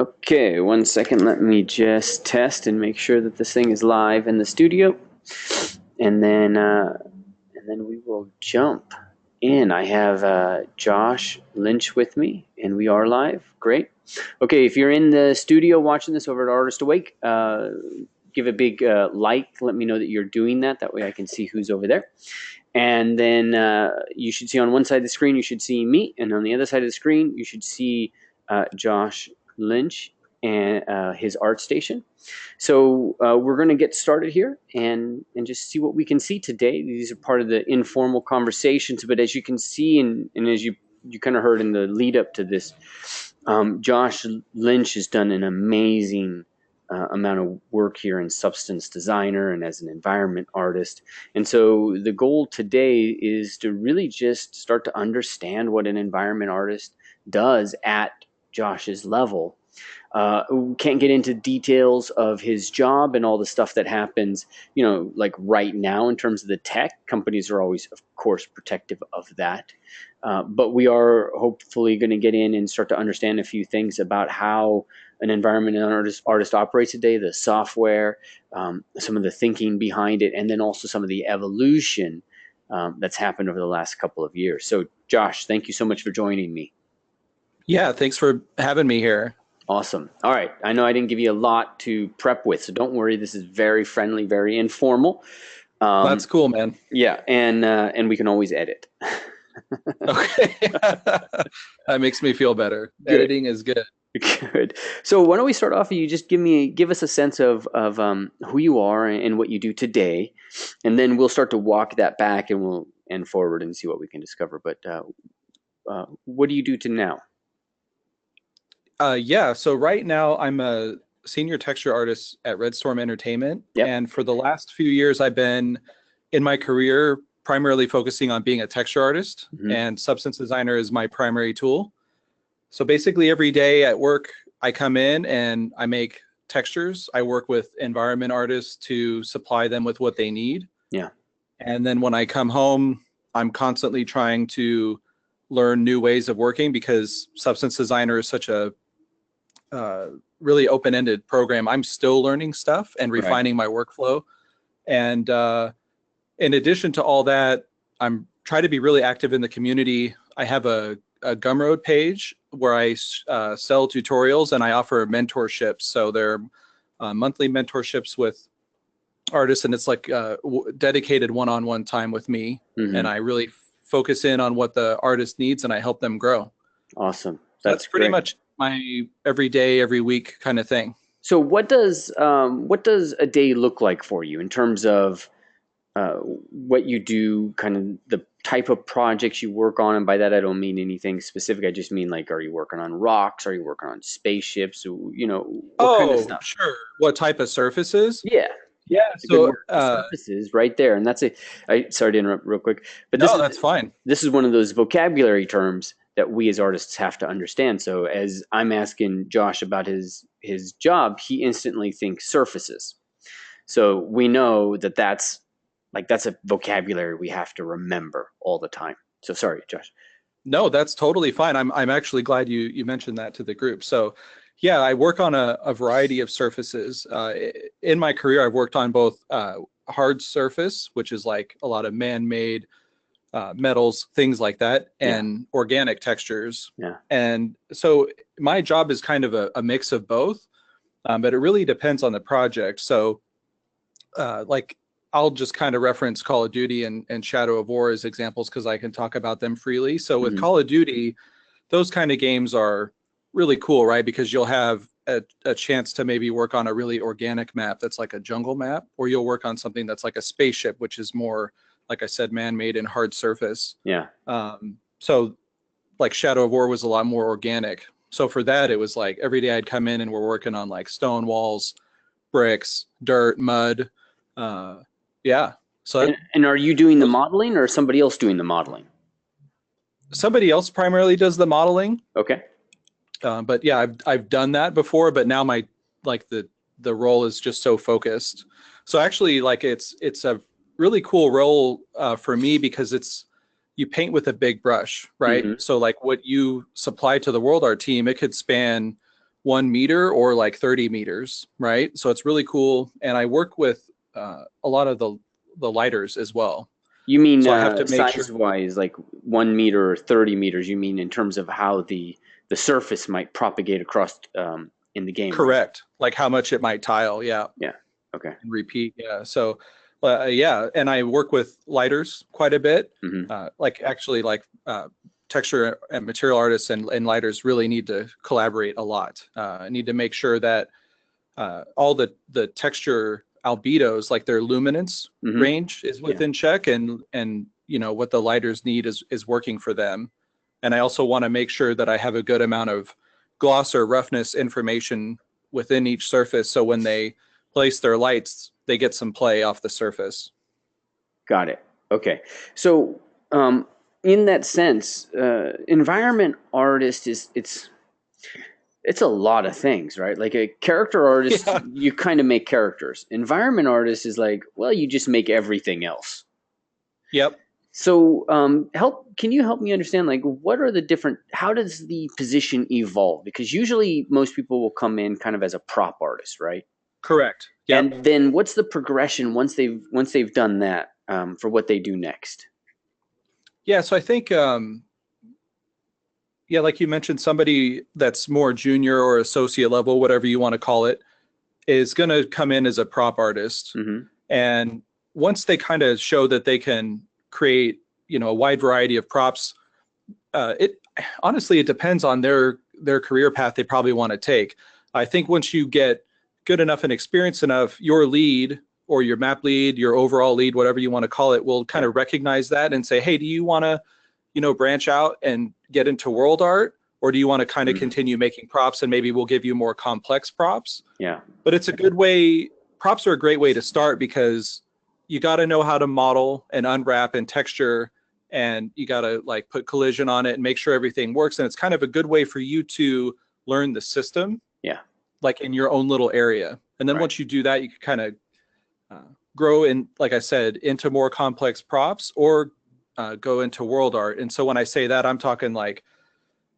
Okay, 1 second. Let me just test and make sure that this thing is live in the studio, and then we will jump in. I have Josh Lynch with me, and we are live. Great. Okay, if you're in the studio watching this over at Artist Awake, give a big like. Let me know that you're doing that. That way, I can see who's over there. And then you should see on one side of the screen, you should see me, and on the other side of the screen, you should see Josh Lynch and his art station. So we're going to get started here and just see what we can see today. These are part of the informal conversations, but as you can see, and as you kind of heard in the lead up to this, Josh Lynch has done an amazing amount of work here in substance designer and as an environment artist. And so the goal today is to really just start to understand what an environment artist does at Josh's level. We can't get into details of his job and all the stuff that happens, like right now in terms of the tech. Companies are always, of course, protective of that. But we are hopefully going to get in and start to understand a few things about how an environment artist operates today, the software, some of the thinking behind it, and then also some of the evolution that's happened over the last couple of years. So, Josh, thank you so much for joining me. Yeah, thanks for having me here. Awesome. All right. I know I didn't give you a lot to prep with, so don't worry. This is very friendly, very informal. That's cool, man. Yeah, and we can always edit. Okay. That makes me feel better. Good. Editing is good. Good. So why don't we start off? You just give us a sense of who you are and what you do today, and then we'll start to walk that back and we'll end forward and see what we can discover. But what do you do to now? Yeah, so right now I'm a senior texture artist at Red Storm Entertainment. Yep. And for the last few years, I've been in my career primarily focusing on being a texture artist, and substance designer is my primary tool. So basically every day at work, I come in and I make textures. I work with environment artists to supply them with what they need. Yeah. And then when I come home, I'm constantly trying to learn new ways of working because substance designer is such a really open-ended program. I'm still learning stuff and refining my workflow. And in addition to all that, I'm trying to be really active in the community. I have a Gumroad page where I sell tutorials and I offer mentorships. So they're monthly mentorships with artists, and it's like dedicated one-on-one time with me. And I really focus in on what the artist needs and I help them grow. Awesome. That's pretty much my every day, every week kind of thing. So what does a day look like for you in terms of what you do, kind of the type of projects you work on? And by that, I don't mean anything specific. I just mean like, are you working on rocks? Are you working on spaceships? What kind of stuff? Sure. What type of surfaces? Yeah. Yeah. So surfaces right there. And that's sorry to interrupt real quick, but that's fine. This is one of those vocabulary terms that we as artists have to understand. So as I'm asking Josh about his job, he instantly thinks surfaces. So we know that that's a vocabulary we have to remember all the time. So sorry, Josh. No, that's totally fine. I'm actually glad you mentioned that to the group. So yeah, I work on a variety of surfaces. In my career, I've worked on both hard surface, which is like a lot of man-made metals, things like that, and organic textures. Yeah. And so my job is kind of a mix of both, but it really depends on the project. So like I'll just kind of reference Call of Duty and Shadow of War as examples because I can talk about them freely. So with Call of Duty, those kind of games are really cool, right? Because you'll have a chance to maybe work on a really organic map that's like a jungle map, or you'll work on something that's like a spaceship, which is more, like I said, man-made and hard surface. Yeah. So like Shadow of War was a lot more organic. So for that, it was like every day I'd come in and we're working on like stone walls, bricks, dirt, mud. Yeah. So and are you doing the modeling or somebody else doing the modeling? Somebody else primarily does the modeling. Okay. But yeah, I've done that before, but now my the role is just so focused. So actually, like it's a really cool role for me because you paint with a big brush, right? So like what you supply to the World Art team, it could span 1 meter or like 30 meters, right? So it's really cool. And I work with a lot of the lighters as well. You mean So I have to make sure. size wise, like 1 meter or 30 meters? You mean in terms of how the surface might propagate across in the game, right? Correct. Like how much it might tile. Yeah. Yeah. Okay. And repeat. Yeah. So, yeah. And I work with lighters quite a bit. Hmm. Like actually, like texture and material artists and lighters really need to collaborate a lot. I need to make sure that all the texture albedos, like their luminance Hmm. range, is within check, and what the lighters need is working for them. And I also want to make sure that I have a good amount of gloss or roughness information within each surface, so when they place their lights, they get some play off the surface. Got it. Okay. So, in that sense, environment artist is it's a lot of things, right? Like a character artist, Yeah. you kind of make characters. Environment artist is like, well, you just make everything else. Yep. So, can you help me understand, like, what are the different, how does the position evolve? Because usually most people will come in kind of as a prop artist, right? Correct. Yep. And then what's the progression once they've done that, for what they do next? Yeah. So I think, yeah, like you mentioned, somebody that's more junior or associate level, whatever you want to call it, is going to come in as a prop artist. Hmm. And once they kind of show that they can create, a wide variety of props, it honestly, it depends on their career path they probably want to take. I think once you get good enough and experienced enough, your lead or your map lead, your overall lead, whatever you want to call it, will kind of recognize that and say, hey, do you want to, branch out and get into world art? Or do you want to kind of continue making props, and maybe we'll give you more complex props? Yeah. But it's a good way. Props are a great way to start, because you got to know how to model and unwrap and texture, and you got to like put collision on it and make sure everything works. And it's kind of a good way for you to learn the system, Yeah. like in your own little area. And then Right. once you do that, you can kind of grow in, like I said, into more complex props, or go into world art. And so when I say that, I'm talking like,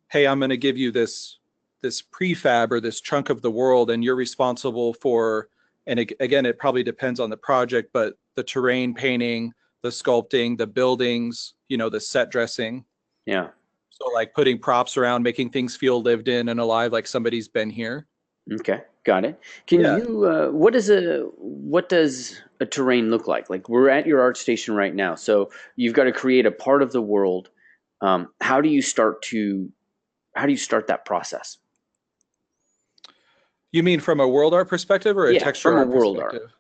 hey, I'm going to give you this prefab or this chunk of the world, and you're responsible for, and again, it probably depends on the project, but the terrain painting, the sculpting, the buildings, the set dressing. Yeah. So like putting props around, making things feel lived in and alive, like somebody's been here. Okay, got it. Can Yeah. you what does a terrain look like? Like, we're at your art station right now, so you've got to create a part of the world. How do you start that process? You mean from a world art perspective or a Yeah, texture from a art world art. perspective?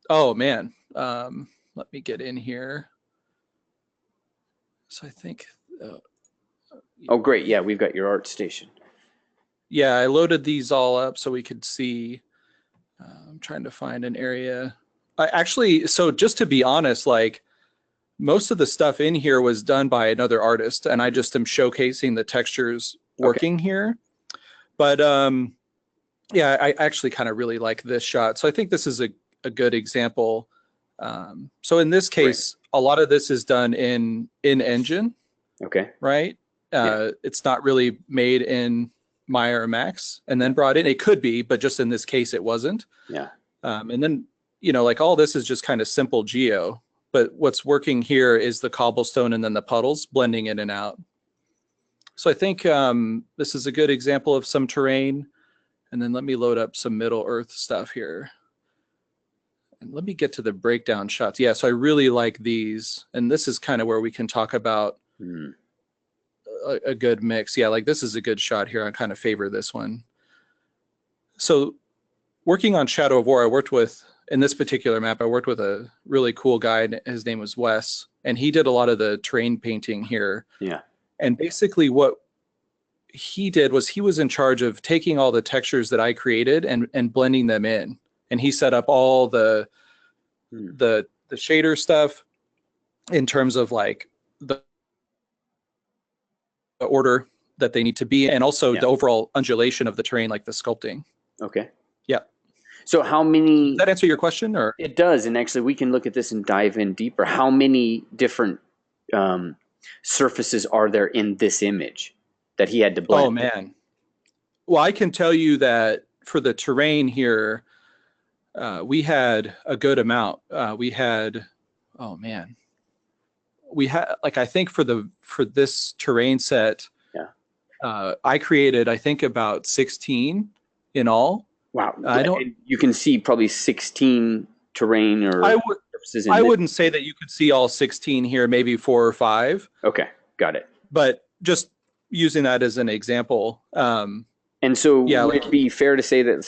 Oh man. Let me get in here. So I think, Oh, great. Yeah, we've got your art station. yeah, I loaded these all up so we could see. I'm trying to find an area. So just to be honest, like most of the stuff in here was done by another artist, and I just am showcasing the textures working here. But yeah, I actually kind of really like this shot. So I think this is a good example. So in this case, a lot of this is done in engine, Okay. right? It's not really made in Maya or Max and then brought in. It could be, but just in this case, it wasn't. Yeah. And then, like all this is just kind of simple geo, but what's working here is the cobblestone and then the puddles blending in and out. So I think this is a good example of some terrain. And then let me load up some Middle Earth stuff here. And let me get to the breakdown shots. Yeah, so I really like these. And this is kind of where we can talk about a good mix. Yeah, like this is a good shot here. I kind of favor this one. So working on Shadow of War, in this particular map, I worked with a really cool guy. His name was Wes, and he did a lot of the terrain painting here. Yeah. And basically what he did was he was in charge of taking all the textures that I created and blending them in. And he set up all the shader stuff in terms of like the order that they need to be, and also the overall undulation of the terrain, like the sculpting. Okay. Yeah. So how many? Does that answer your question? Or It does, and actually, we can look at this and dive in deeper. How many different surfaces are there in this image that he had to blend? Oh man, Well, I can tell you that for the terrain here, we had a good amount. We had, oh man, we had like I think for this terrain set, Yeah. I created I think about 16 in all. Wow. I don't. And you can see probably 16 terrain I or would. surfaces in I this. wouldn't say that you could see all 16 here. Maybe 4 or 5. Okay, got it. But just using that as an example, And so yeah, would like it be fair to say that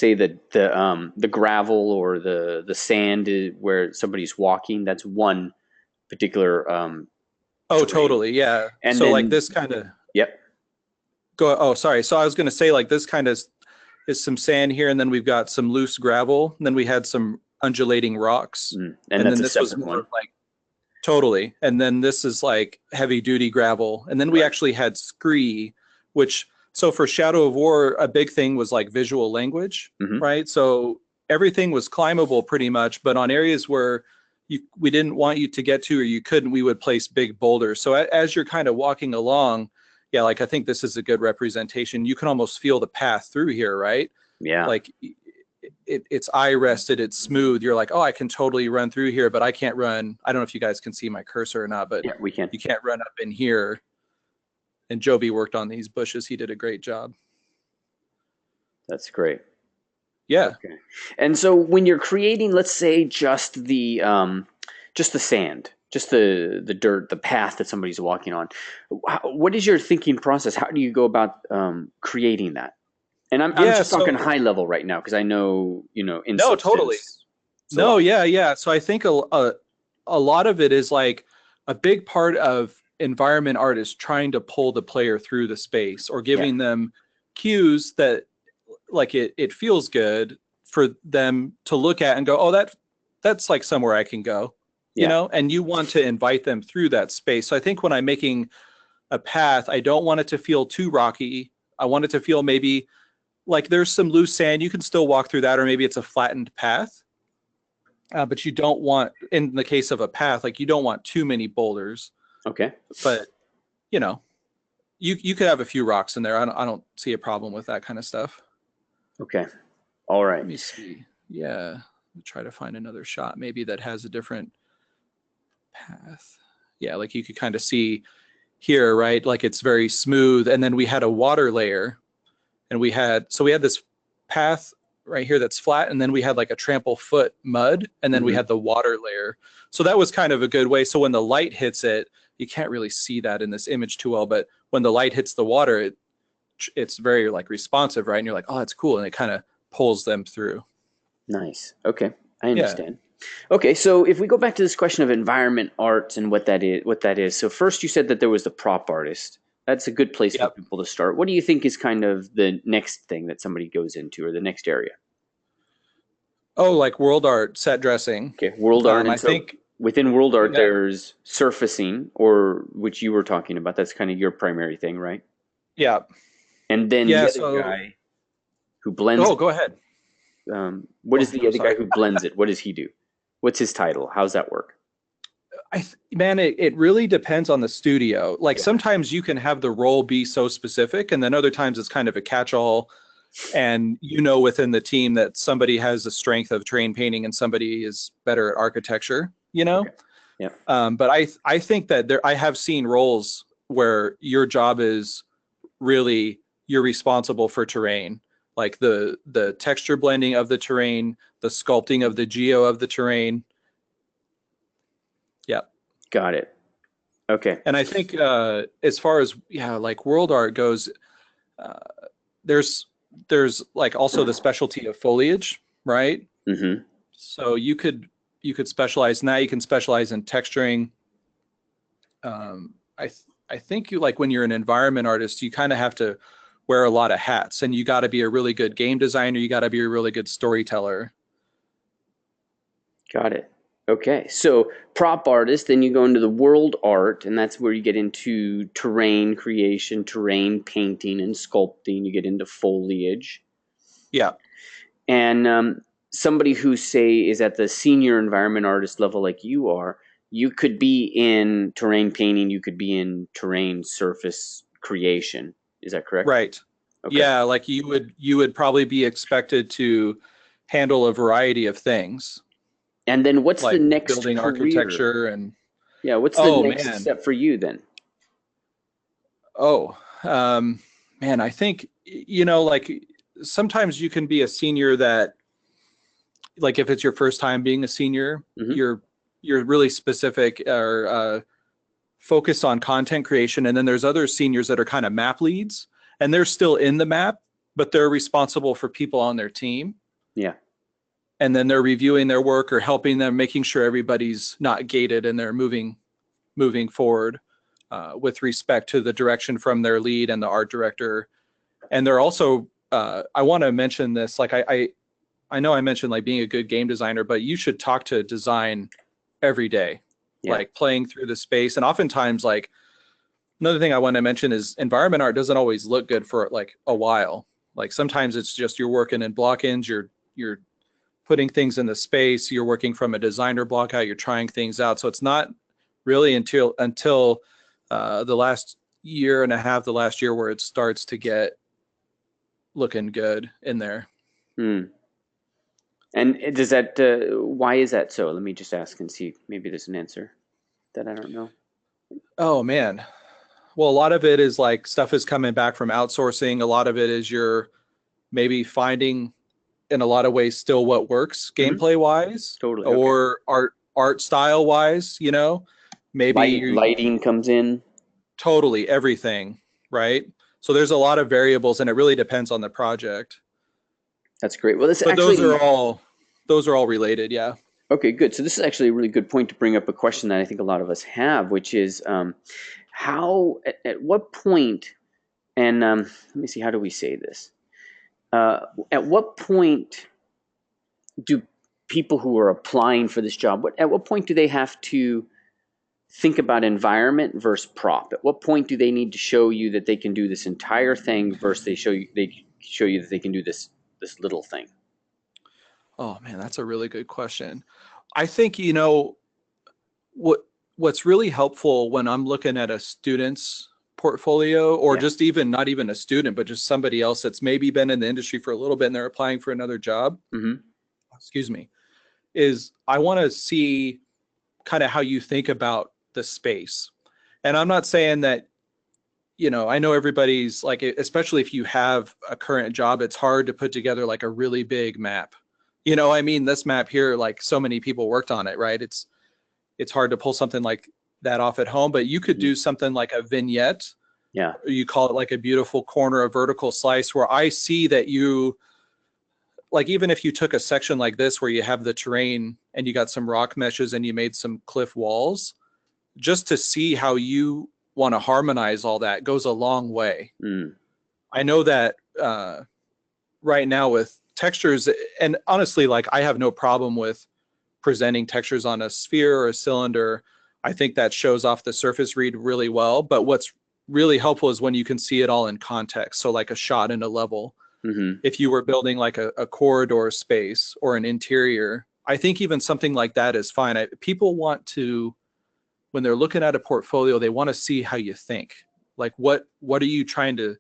the gravel or the sand is where somebody's walking, that's one particular oh, terrain. totally, yeah. And So like then this kind of yep. go. Oh, sorry. So I was going to say like this kind of is some sand here, and then we've got some loose gravel, and then we had some undulating rocks, And and that's then a this was separate more one. of like totally, and then this is like heavy duty gravel, and then we Right. actually had scree, which so for Shadow of War, a big thing was like visual language, Hmm. right? So everything was climbable pretty much, but on areas where we didn't want you to get to or you couldn't, we would place big boulders. So as you're kind of walking along, yeah, like I think this is a good representation. You can almost feel the path through here, right? Yeah. Like it's eye rested, it's smooth. You're like, oh, I can totally run through here, but I can't run. I don't know if you guys can see my cursor or not, but Yeah, we can. you can't run up in here. And Joby worked on these bushes. He did a great job. That's great. Yeah. Okay. And so when you're creating, let's say just the sand, just the dirt, the path that somebody's walking on, what is your thinking process? How do you go about creating that? And I'm Yeah. just talking So high level right now because I know, in no, totally. substance it's a No, lot. yeah, yeah. So I think a lot of it is like a big part of environment art is trying to pull the player through the space or Yeah. giving them cues that like it feels good for them to look at and go, oh, that's like somewhere I can go, Yeah. and you want to invite them through that space. So I think when I'm making a path, I don't want it to feel too rocky. I want it to feel maybe like there's some loose sand. You can still walk through that, or maybe it's a flattened path. But you don't want, in the case of a path, like you don't want too many boulders. Okay. But you know, you could have a few rocks in there. I don't see a problem with that kind of stuff. Okay. All Let right. me see. Yeah, try to find another shot maybe that has a different path. Yeah, like you could kind of see here, right? Like it's very smooth, and then we had a water layer, and we had this path right here that's flat, and then we had like a trample foot mud, and then we Hmm. had the water layer. So that was kind of a good way. So when the light hits it, you can't really see that in this image too well, but when the light hits the water, it's very like responsive, right? And you're like, oh, that's cool, and it kind of pulls them through. Nice. Okay. I Yeah. understand. Okay, so if we go back to this question of environment arts and what that is. So first you said that there was the prop artist. That's a good place for Yep. people to start. What do you think is kind of the next thing that somebody goes into or the next area? Oh, like world art set dressing. Okay, world art. I And so think, within world art, yeah, there's surfacing, or which you were talking about. That's kind of your primary thing, right? yeah, And then yeah. the other So, guy who blends oh, it. go ahead. What is Oh, the I'm other guy sorry. who blends it? What does he do? What's his title? How's that work? Man, it really depends on the studio. Like Yeah. sometimes you can have the role be so specific, and then other times it's kind of a catch-all. And within the team that somebody has a strength of terrain painting and somebody is better at architecture. Okay. Yeah. But I think that I have seen roles where your job is really you're responsible for terrain, like the texture blending of the terrain, the sculpting of the geo of the terrain. Yeah. Got it. Okay. And I think as far as like world art goes, uh, there's like also the specialty of foliage, right? Mm-hmm. So you could specialize in that. You can specialize in texturing. I think you like when you're an environment artist, you kind of have to wear a lot of hats, and you got to be a really good game designer. You got to be a really good storyteller. Got it. Okay. So prop artist, then you go into the world art, and that's where you get into terrain creation, terrain painting, and sculpting. You get into foliage. Yeah, And somebody who, say, is at the senior environment artist level like you are, you could be in terrain painting, you could be in terrain surface creation. Is that correct? right. Okay. Yeah, like you would probably be expected to handle a variety of things, And then what's the like next building career? architecture and Yeah, what's the oh next man. step for you then? Oh, man, I think, like sometimes you can be a senior that, like if it's your first time being a senior, Hmm. you're really specific or focused on content creation. And then there's other seniors that are kind of map leads and they're still in the map, but they're responsible for people on their team. Yeah. And then they're reviewing their work or helping them, making sure everybody's not gated and they're moving forward with respect to the direction from their lead and the art director. And they're also, I want to mention this, like I know I mentioned like being a good game designer, but you should talk to design every day, Yeah. like playing through the space. And oftentimes, like another thing I want to mention is environment art doesn't always look good for like a while. Like sometimes it's just you're working in block-ins, you're putting things in the space, you're working from a designer block out, you're trying things out. So it's not really until the last year and a half, the last year where it starts to get looking good in there. Hmm. And does that, why is that so? Let me just ask and see. Maybe there's an answer that I don't know. Oh man. Well, a lot of it is like stuff is coming back from outsourcing. A lot of it is you're maybe finding in a lot of ways still what works Hmm. gameplay wise Totally. Okay. or art style wise, maybe you Lighting comes in. totally everything, right? So there's a lot of variables and it really depends on the project. That's great. Well, this But actually, those are all related, yeah. okay, good. So this is actually a really good point to bring up a question that I think a lot of us have, which is at what point, and let me see, how do we say this? At what point do people who are applying for this job, at what point do they have to think about environment versus prop? At what point do they need to show you that they can do this entire thing versus they show you that they can do this little thing? Oh man, that's a really good question. I think, what what's really helpful when I'm looking at a student's portfolio or Yeah. just even not even a student, but just somebody else that's maybe been in the industry for a little bit and they're applying for another job, Hmm. excuse me, is I want to see kind of how you think about the space. And I'm not saying that, I know everybody's like, especially if you have a current job, it's hard to put together like a really big map. I mean, this map here, like so many people worked on it, right? It's hard to pull something like that off at home, but you could Hmm. do something like a vignette. Yeah. You call it like a beautiful corner, a vertical slice where I see that you, like, even if you took a section like this where you have the terrain and you got some rock meshes and you made some cliff walls, just to see how you want to harmonize all that goes a long way. Mm. I know that right now with textures, and honestly, like I have no problem with presenting textures on a sphere or a cylinder. I think that shows off the surface read really well. But what's really helpful is when you can see it all in context. So like a shot in a level. Hmm. If you were building like a corridor space or an interior, I think even something like that is fine. People want to, when they're looking at a portfolio, they want to see how you think. Like what are you trying to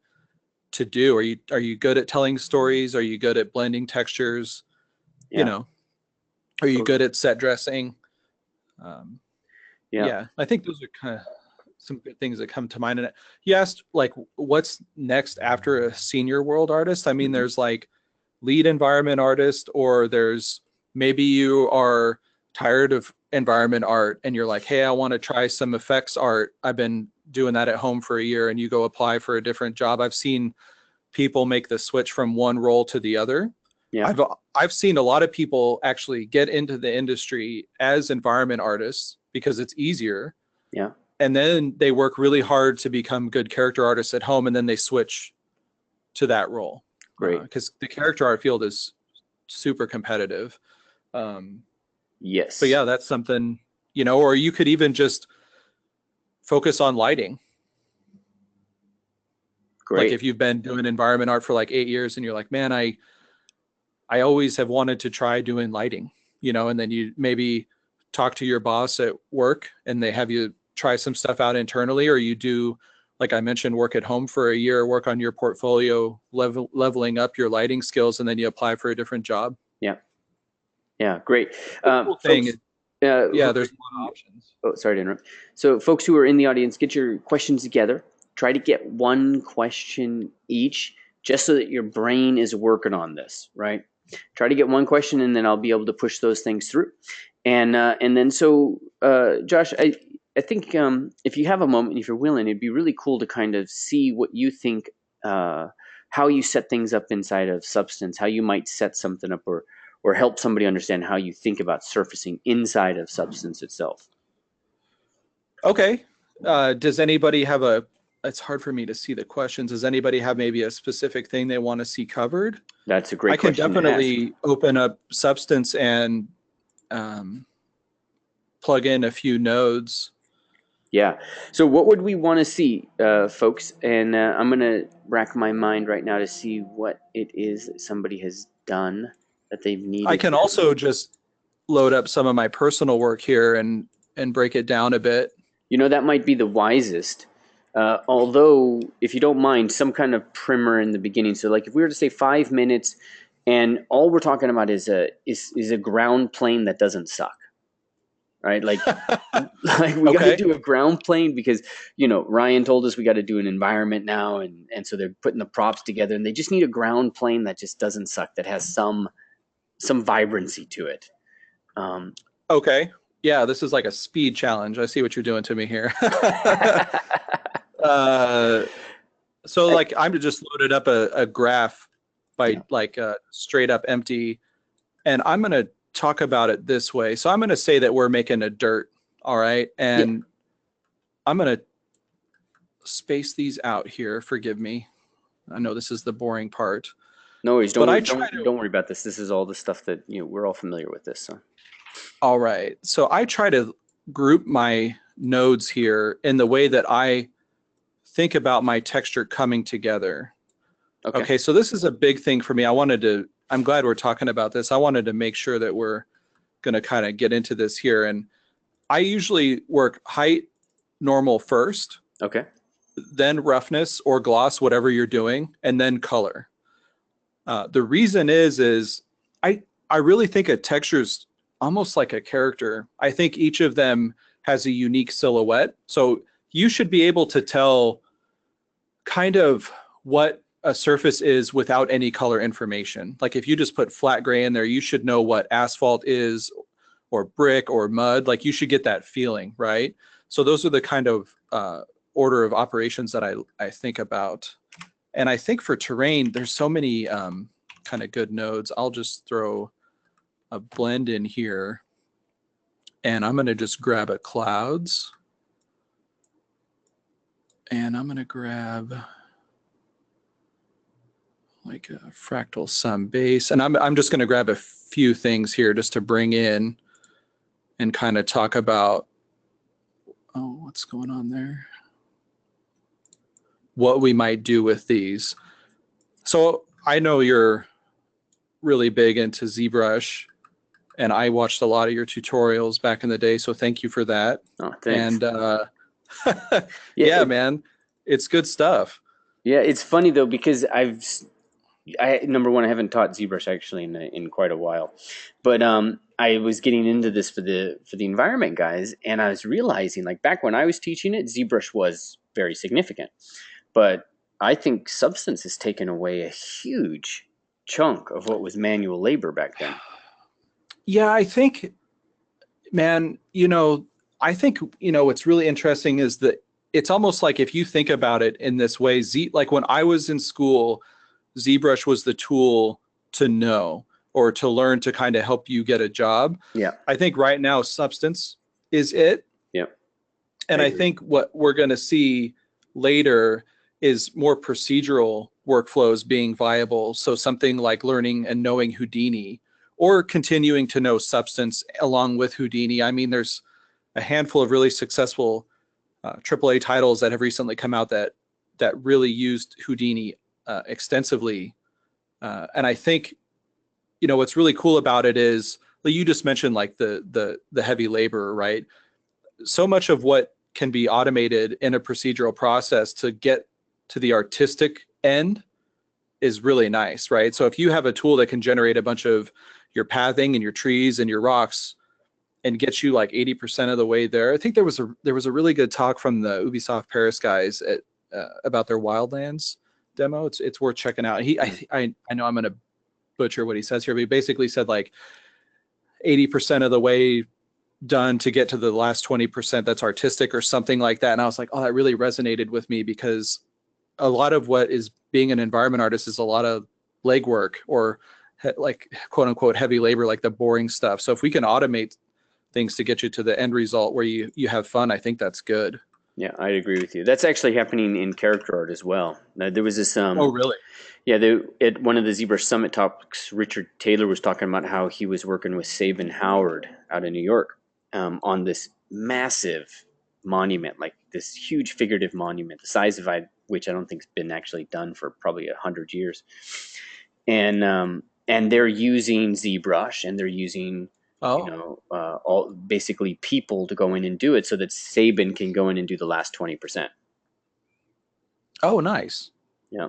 do? Are you good at telling stories? Are you good at blending textures? You Yeah. know, are you Totally. good at set dressing? Um, Yeah. yeah, I think those are kind of some good things that come to mind. And you asked like, what's next after a senior world artist? I mean, Hmm. there's like lead environment artist, or there's maybe you are tired of environment art and you're like, hey, I want to try some effects art. I've been doing that at home for a year, and you go apply for a different job. I've seen people make the switch from one role to the other. Yeah. I've seen a lot of people actually get into the industry as environment artists because it's easier, Yeah. and then they work really hard to become good character artists at home, and then they switch to that role Great. because the character art field is super competitive. Um, but Yes. yeah, that's something, or you could even just focus on lighting. Like Great. if you've been doing environment art for like 8 years and you're like, man, I always have wanted to try doing lighting, and then you maybe talk to your boss at work and they have you try some stuff out internally, or you do like I mentioned, work at home for a year, work on your portfolio, leveling up your lighting skills, and then you apply for a different job. Yeah. Yeah. Great. The cool thing Folks, is, yeah, there's a lot of options. oh, sorry to interrupt. So, folks who are in the audience, get your questions together. Try to get one question each, just so that your brain is working on this, right? Try to get one question, and then I'll be able to push those things through. And then so, Josh, I think if you have a moment, if you're willing, it'd be really cool to kind of see what you think, how you set things up inside of Substance, how you might set something up, or help somebody understand how you think about surfacing inside of Substance itself. Okay. Does anybody have it's hard for me to see the questions. Does anybody have maybe a specific thing they want to see covered? That's a great question. I can definitely open up Substance and plug in a few nodes. Yeah. So what would we want to see, folks? And I'm going to rack my mind right now to see what it is that somebody has done that they've needed. I can also just load up some of my personal work here and break it down a bit. You know, that might be the wisest. Although, if you don't mind, some kind of primer in the beginning. So, like, if we were to say 5 minutes, and all we're talking about is a ground plane that doesn't suck, right? Like, we got to do a ground plane because, you know, Ryan told us we got to do an environment now, and so they're putting the props together, and they just need a ground plane that just doesn't suck, that has some vibrancy to it. Okay. Yeah, this is like a speed challenge. I see what you're doing to me here. So like I'm just loaded up a graph by like straight up empty, and I'm going to talk about it this way. So I'm going to say that we're making a dirt. All right. And I'm going to space these out here. Forgive me. I know this is the boring part. No worries. Don't worry about this. This is all the stuff that, you know, we're all familiar with this. So. All right. So I try to group my nodes here in the way that I think about my texture coming together. Okay. So this is a big thing for me. I'm glad we're talking about this. I wanted to make sure that we're going to kind of get into this here. And I usually work height normal first. Okay. Then roughness or gloss, whatever you're doing, and then color. The reason is I really think a texture's almost like a character. I think each of them has a unique silhouette. So you should be able to tell kind of what a surface is without any color information. Like if you just put flat gray in there, you should know what asphalt is or brick or mud. Like you should get that feeling, right? So those are the kind of order of operations that I think about. And I think for terrain, there's so many kind of good nodes. I'll just throw a blend in here, and I'm going to just grab a clouds, and I'm going to grab like a fractal sun base, and I'm just going to grab a few things here just to bring in and kind of talk about what's going on there, what we might do with these. So I know you're really big into ZBrush, and I watched a lot of your tutorials back in the day, so thank you for that. Oh, thanks. And yeah, man, it's good stuff. Yeah, it's funny though, because number one, I haven't taught ZBrush actually in quite a while, but I was getting into this for the environment guys, and I was realizing, like, back when I was teaching it, ZBrush was very significant, but I think Substance has taken away a huge chunk of what was manual labor back then. Yeah, I think, man, I think, what's really interesting is that it's almost like if you think about it in this way, like when I was in school, ZBrush was the tool to know or to learn to kind of help you get a job. Yeah. I think right now Substance is it. Yeah. And I think what we're going to see later is more procedural workflows being viable. So something like learning and knowing Houdini, or continuing to know Substance along with Houdini. I mean, there's a handful of really successful AAA titles that have recently come out that really used Houdini extensively. And I think, what's really cool about it is, you just mentioned like the heavy labor, right? So much of what can be automated in a procedural process to get to the artistic end is really nice, right? So if you have a tool that can generate a bunch of your pathing and your trees and your rocks and get you like 80% of the way there. I think there was a really good talk from the Ubisoft Paris guys about their Wildlands demo. It's worth checking out. I know I'm going to butcher what he says here, but he basically said like 80% of the way done to get to the last 20% that's artistic or something like that. And I was like, oh, that really resonated with me, because a lot of what is being an environment artist is a lot of legwork or like quote unquote heavy labor, like the boring stuff. So if we can automate things to get you to the end result where you have fun, I think that's good. Yeah, I agree with you. That's actually happening in character art as well. Now, there was this Oh, really? yeah, at one of the Zbrush Summit talks, Richard Taylor was talking about how he was working with Sabin Howard out in New York on this massive monument, like this huge figurative monument, the size of which I don't think's been actually done for probably 100 years. And they're using ZBrush, and they're using all basically people to go in and do it, so that Sabin can go in and do the last 20%. Oh, nice. Yeah.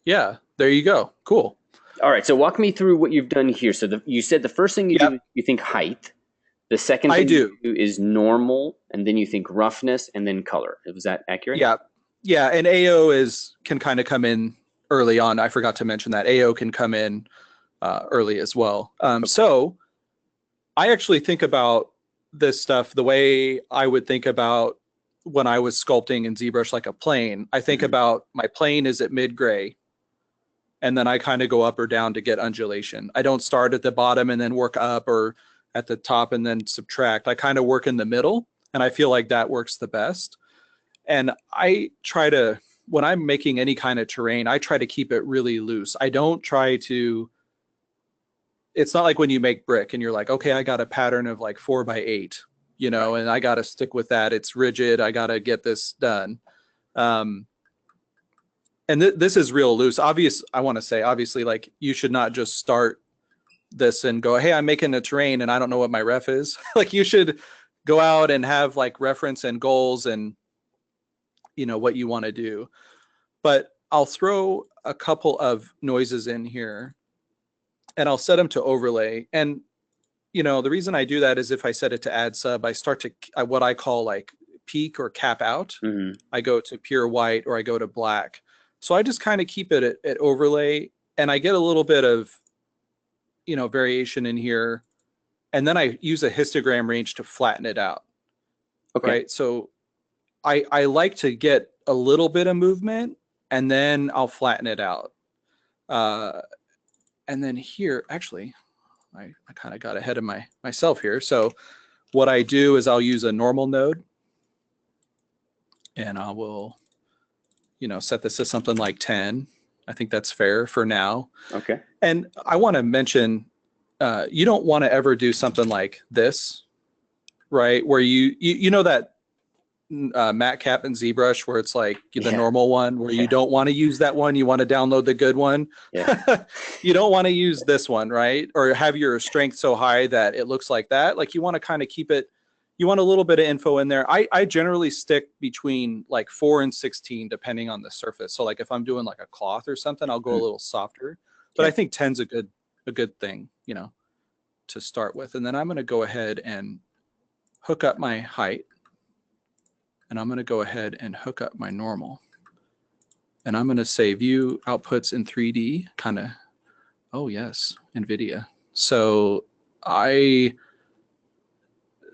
Yeah, there you go. Cool. All right, so walk me through what you've done here. So you said the first thing you do, you think height. The second thing you do is normal, and then you think roughness, and then color. Was that accurate? Yeah. Yeah, and AO can kind of come in early on. I forgot to mention that. AO can come in early as well. So I actually think about this stuff the way I would think about when I was sculpting in ZBrush like a plane. I think about my plane is at mid-gray, and then I kind of go up or down to get undulation. I don't start at the bottom and then work up, or at the top and then subtract. I kind of work in the middle, and I feel like that works the best. And I try to, when I'm making any kind of terrain, I try to keep it really loose. I don't try to, it's not like when you make brick and you're like, okay, I got a pattern of like 4x8, and I got to stick with that. It's rigid. I got to get this done. And this is real loose. I want to say, obviously, like, you should not just start this and go, hey, I'm making a terrain and I don't know what my ref is. Like, you should go out and have like reference and goals and what you want to do. But I'll throw a couple of noises in here and I'll set them to overlay. And the reason I do that is if I set it to add sub, I start to what I call like peak or cap out. I go to pure white or I go to black. So I just kind of keep it at overlay, and I get a little bit of variation in here, and then I use a histogram range to flatten it out. Okay. Right. So I like to get a little bit of movement, and then I'll flatten it out. And then here, actually, I kind of got ahead of myself here. So what I do is I'll use a normal node, and I will, set this to something like 10. I think that's fair for now. Okay. And I want to mention, you don't want to ever do something like this, right? Where you know that Matte Cap and ZBrush where it's like the normal one, where you don't want to use that one. You want to download the good one. Yeah. You don't want to use this one, right? Or have your strength so high that it looks like that. Like, you want to kind of keep it, you want a little bit of info in there. I generally stick between like 4 and 16, depending on the surface. So like if I'm doing like a cloth or something, I'll go a little softer. But I think 10's a good thing, to start with. And then I'm going to go ahead and hook up my height. And I'm going to go ahead and hook up my normal. And I'm going to say view outputs in 3D, kind of, oh yes, NVIDIA. So I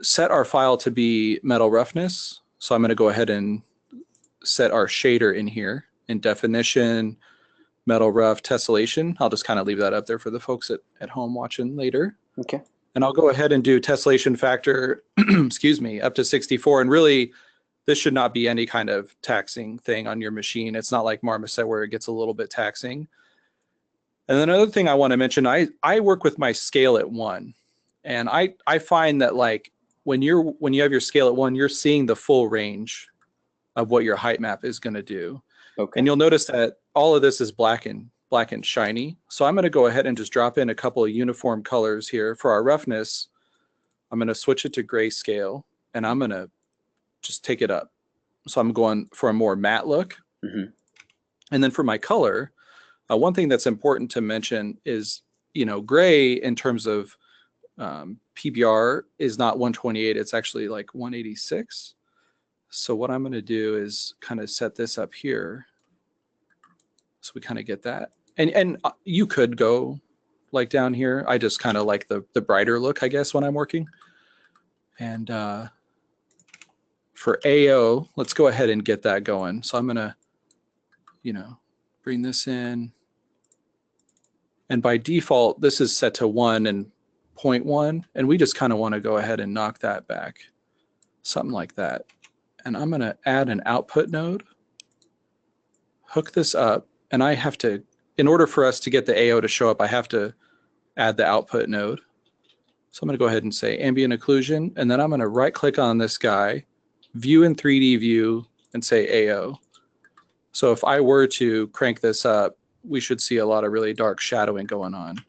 set our file to be metal roughness. So I'm going to go ahead and set our shader in here in definition, metal rough, tessellation. I'll just kind of leave that up there for the folks at home watching later. Okay. And I'll go ahead and do tessellation factor, excuse me, up to 64. And really, this should not be any kind of taxing thing on your machine. It's not like Marmoset where it gets a little bit taxing. And then another thing I want to mention, I work with my scale at 1. And I find that like when you have your scale at 1, you're seeing the full range of what your height map is going to do. Okay. And you'll notice that all of this is black and shiny. So I'm going to go ahead and just drop in a couple of uniform colors here. For our roughness, I'm going to switch it to grayscale, and I'm going to just take it up. So I'm going for a more matte look. Mm-hmm. And then for my color, one thing that's important to mention is, gray in terms of PBR is not 128. It's actually like 186. So what I'm going to do is kind of set this up here. So we kind of get that. And you could go like down here. I just kind of like the brighter look, I guess, when I'm working. And for AO, let's go ahead and get that going. So I'm going to, bring this in. And by default, this is set to 1 and 0.1. And we just kind of want to go ahead and knock that back. Something like that. And I'm going to add an output node, hook this up, and I have to, in order for us to get the AO to show up, I have to add the output node. So I'm going to go ahead and say ambient occlusion, and then I'm going to right click on this guy, view in 3D view, and say AO. So if I were to crank this up, we should see a lot of really dark shadowing going on.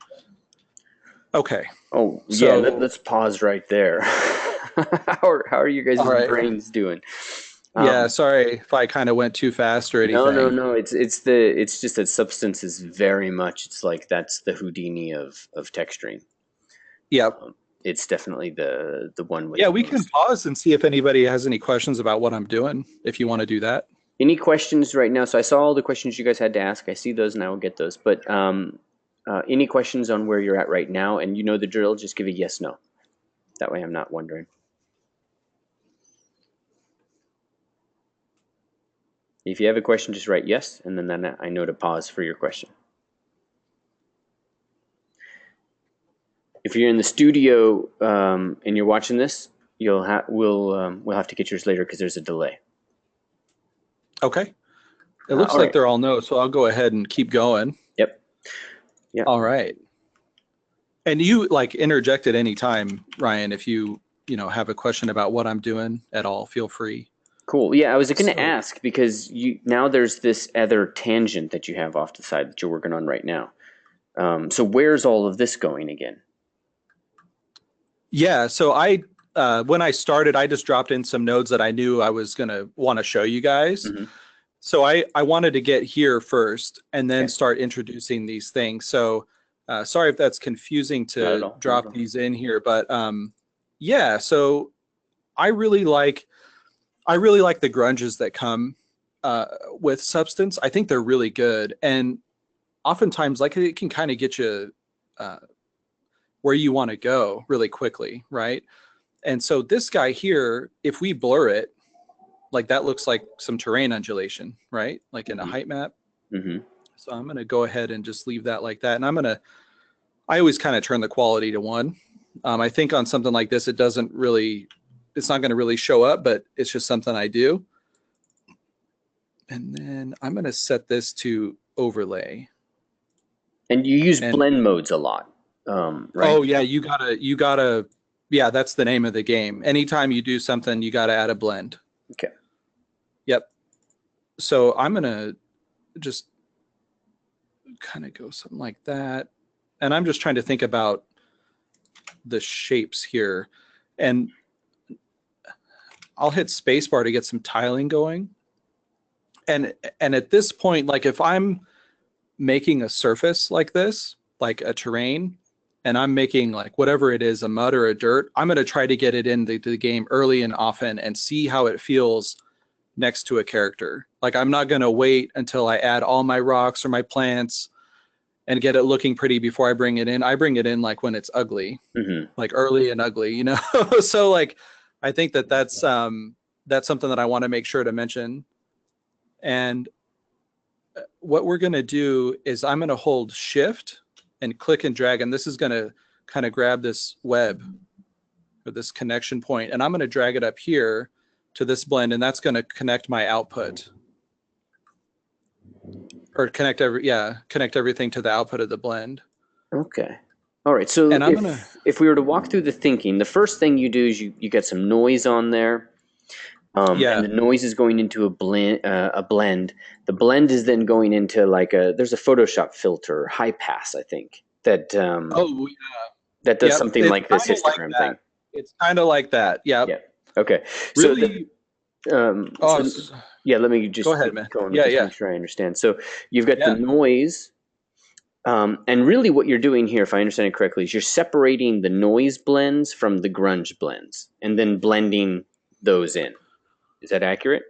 Okay. Oh, so, yeah, let's pause right there. How are you guys' brains doing? Yeah, sorry if I kind of went too fast or anything. No. It's just that Substance is very much, it's like that's the Houdini of texturing. Yep. It's definitely the one with. Yeah, we can pause and see if anybody has any questions about what I'm doing, if you want to do that. Any questions right now? So I saw all the questions you guys had to ask. I see those and I will get those. But any questions on where you're at right now? And you know the drill, just give a yes, no. That way I'm not wondering. If you have a question, just write yes, and then I know to pause for your question. If you're in the studio and you're watching this, we'll have to get yours later because there's a delay. Okay. It looks like they're all no, so I'll go ahead and keep going. Yep. Yeah. All right. And you interject at any time, Ryan, if you have a question about what I'm doing at all, feel free. Cool. Yeah, I was going to ask because now there's this other tangent that you have off the side that you're working on right now. So where's all of this going again? Yeah. So when I started, I just dropped in some nodes that I knew I was going to want to show you guys. Mm-hmm. So I wanted to get here first and then start introducing these things. So sorry if that's confusing to drop these in here, but yeah. So I really like the grunges that come with Substance. I think they're really good, and oftentimes it can kind of get you where you want to go really quickly, right? And so this guy here, if we blur it, that looks like some terrain undulation, right? Like in a height map. Mm-hmm. So I'm going to go ahead and just leave that like that. And I always kind of turn the quality to 1. I think on something like this, it's not going to really show up, but it's just something I do. And then I'm going to set this to overlay. And you use blend modes a lot, right? Oh yeah, you gotta. Yeah, that's the name of the game. Anytime you do something, you gotta add a blend. Okay. Yep. So I'm gonna just kind of go something like that, and I'm just trying to think about the shapes here, and I'll hit spacebar to get some tiling going. And at this point, if I'm making a surface like this, like a terrain, and I'm making whatever it is, a mud or a dirt, I'm going to try to get it into the game early and often and see how it feels next to a character. I'm not going to wait until I add all my rocks or my plants and get it looking pretty before I bring it in. I bring it in when it's ugly, mm-hmm. Early and ugly, So I think that's something that I want to make sure to mention. And what we're going to do is I'm going to hold shift and click and drag, and this is going to kind of grab this web or this connection point, and I'm going to drag it up here to this blend, and that's going to connect my output, or connect everything to the output of the blend. Okay. All right. So if we were to walk through the thinking, the first thing you do is you get some noise on there. And the noise is going into a blend. The blend is then going into there's a Photoshop filter, high pass, I think, that that does something like this histogram thing. It's kind of like that. Yeah. Yeah. Okay. Really, Oh, So yeah, let me go just ahead, keep man. going with Yeah, this, yeah, make sure I understand. So you've got the yeah. noise, and really what you're doing here, if I understand it correctly, is you're separating the noise blends from the grunge blends, and then blending those in. Is that accurate?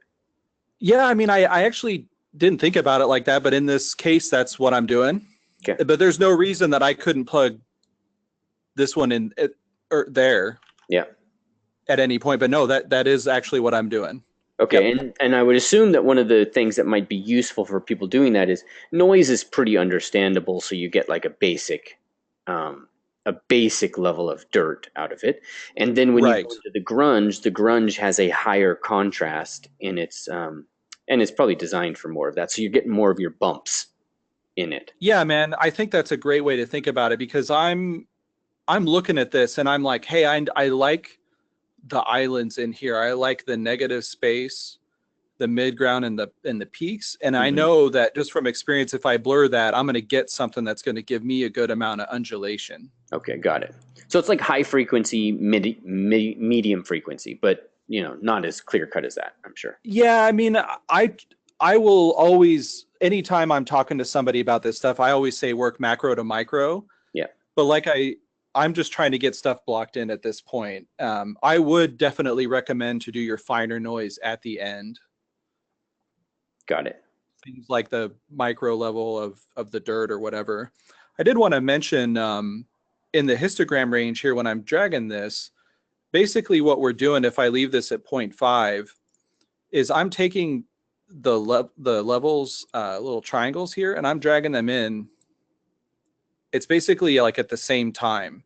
Yeah, I mean, I actually didn't think about it like that, but in this case, that's what I'm doing. Okay. But there's no reason that I couldn't plug this one in or there Yeah. at any point. But no, that is actually what I'm doing. Okay, Yep. and I would assume that one of the things that might be useful for people doing that is noise is pretty understandable, so you get like a basic level of dirt out of it, and then when you go Right. into the grunge has a higher contrast in its and it's probably designed for more of that, so you're getting more of your bumps in it. Yeah, man. I think that's a great way to think about it because I'm looking at this and I'm like, hey, I like the islands in here. I like the negative space, the midground, and the peaks. And I Hmm. know that just from experience, if I blur that, I'm going to get something that's going to give me a good amount of undulation. Okay, got it. So it's like high frequency, medium frequency, but not as clear cut as that, I'm sure. Yeah, I mean, I will always anytime I'm talking to somebody about this stuff, I always say work macro to micro. Yeah, But I'm just trying to get stuff blocked in at this point. I would definitely recommend to do your finer noise at the end, got it. things like the micro level of the dirt or whatever. I did want to mention in the histogram range here when I'm dragging this, basically what we're doing if I leave this at 0.5 is I'm taking the levels, little triangles here, and I'm dragging them in. It's basically like at the same time.